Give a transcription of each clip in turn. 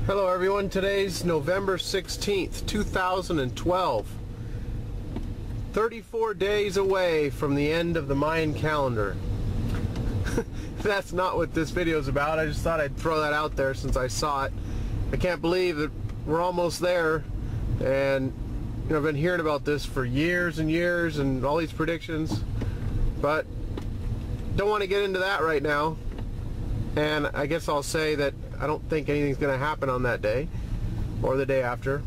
Hello everyone, today's November 16th, 2012. 34 days away from the end of the Mayan calendar. That's not what this video is about. I just thought I'd throw that out there since I saw it. I can't believe that we're almost there, and I've been hearing about this for years and years and all these predictions, but don't want to get into that right now. And I guess I'll say that I don't think anything's going to happen on that day or the day after.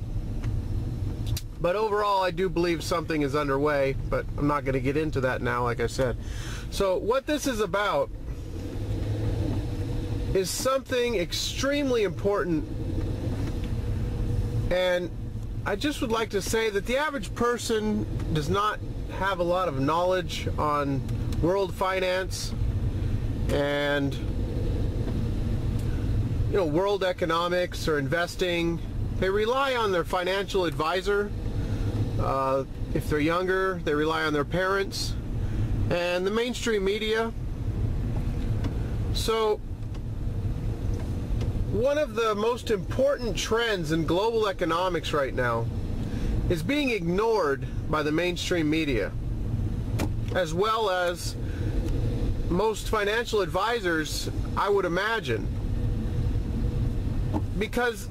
But overall, I do believe something is underway, but I'm not going to get into that now, like I said. So what this is about is something extremely important, and I just would like to say that the average person does not have a lot of knowledge on world finance and world economics or investing. They rely on their financial advisor. If they're younger, they rely on their parents and the mainstream media. So one of the most important trends in global economics right now is being ignored by the mainstream media, as well as most financial advisors, I would imagine, because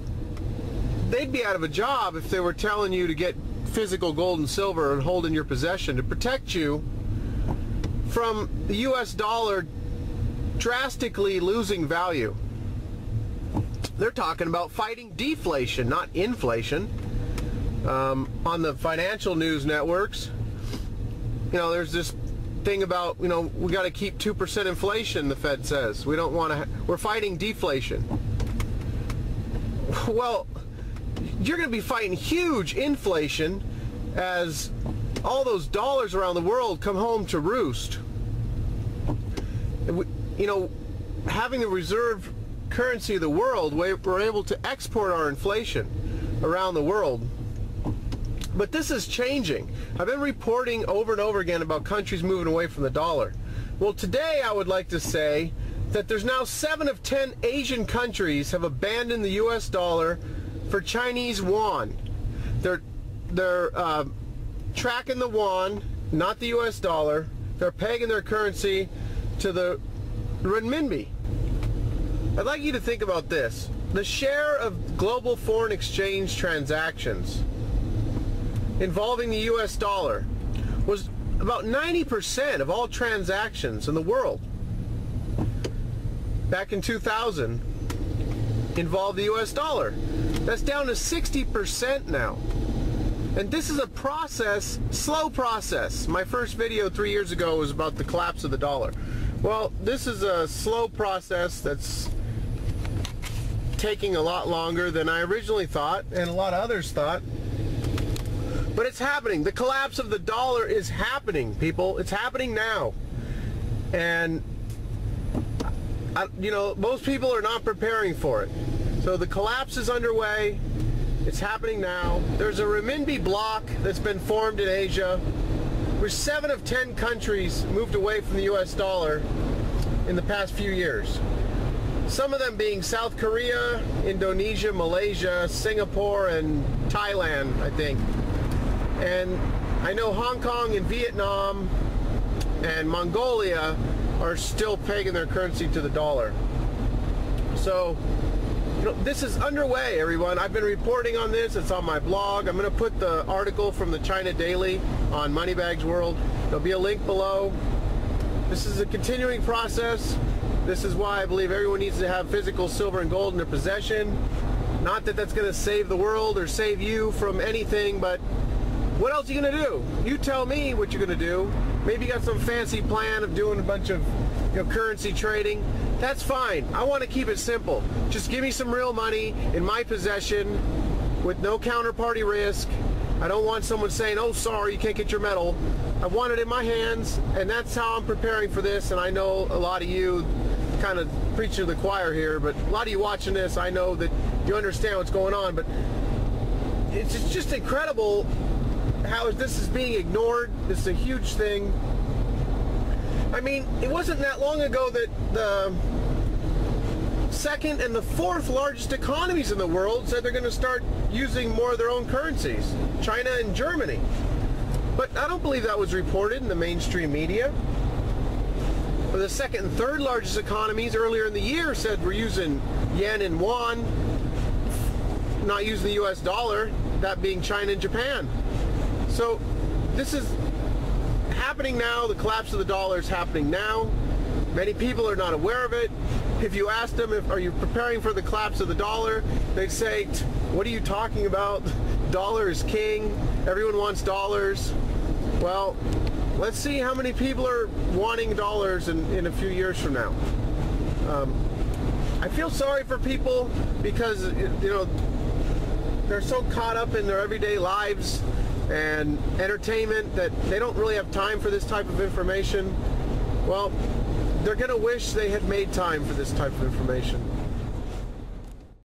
they'd be out of a job if they were telling you to get physical gold and silver and hold in your possession to protect you from the US dollar drastically losing value. They're talking about fighting deflation, not inflation. On the financial news networks, there's this thing about, we got to keep 2% inflation, the Fed says. We don't want to, we're fighting deflation. Well, you're going to be fighting huge inflation as all those dollars around the world come home to roost. Having the reserve currency of the world, we're able to export our inflation around the world. But this is changing. I've been reporting over and over again about countries moving away from the dollar. Well, today I would like to say that there's now 7 of 10 Asian countries have abandoned the US dollar for Chinese yuan. They're tracking the yuan, not the US dollar. They're pegging their currency to the renminbi. I'd like you to think about this. The share of global foreign exchange transactions involving the US dollar was about 90% of all transactions in the world back in 2000 involved the US dollar. That's down to 60% now. And this is a process, slow process. My first video 3 years ago was about the collapse of the dollar. Well, this is a slow process that's taking a lot longer than I originally thought and a lot of others thought. But it's happening. The collapse of the dollar is happening, people. It's happening now. And most people are not preparing for it. So the collapse is underway. It's happening now. There's a renminbi bloc that's been formed in Asia, where 7 of 10 countries moved away from the US dollar in the past few years. Some of them being South Korea, Indonesia, Malaysia, Singapore, and Thailand, I think. And I know Hong Kong and Vietnam and Mongolia are still pegging their currency to the dollar. So, this is underway, everyone. I've been reporting on this. It's on my blog. I'm going to put the article from the China Daily on Moneybags World. There'll be a link below. This is a continuing process. This is why I believe everyone needs to have physical silver and gold in their possession. Not that that's going to save the world or save you from anything, but what else are you going to do? You tell me what you're going to do. Maybe you got some fancy plan of doing a bunch of currency trading. That's fine. I want to keep it simple. Just give me some real money in my possession with no counterparty risk. I don't want someone saying, oh, sorry, you can't get your metal. I want it in my hands, and that's how I'm preparing for this. And I know a lot of you kind of preaching to the choir here, but a lot of you watching this, I know that you understand what's going on. But it's just incredible how this is being ignored. This is a huge thing. I mean, it wasn't that long ago that the second and the fourth largest economies in the world said they're going to start using more of their own currencies, China and Germany. But I don't believe that was reported in the mainstream media. But the second and third largest economies earlier in the year said we're using yen and yuan, not using the US dollar, that being China and Japan. So this is happening now. The collapse of the dollar is happening now. Many people are not aware of it. If you ask them, are you preparing for the collapse of the dollar, they'd say, what are you talking about? Dollar is king. Everyone wants dollars. Well, let's see how many people are wanting dollars in a few years from now. I feel sorry for people because, you know, they're so caught up in their everyday lives and entertainment that they don't really have time for this type of information. Well, they're going to wish they had made time for this type of information.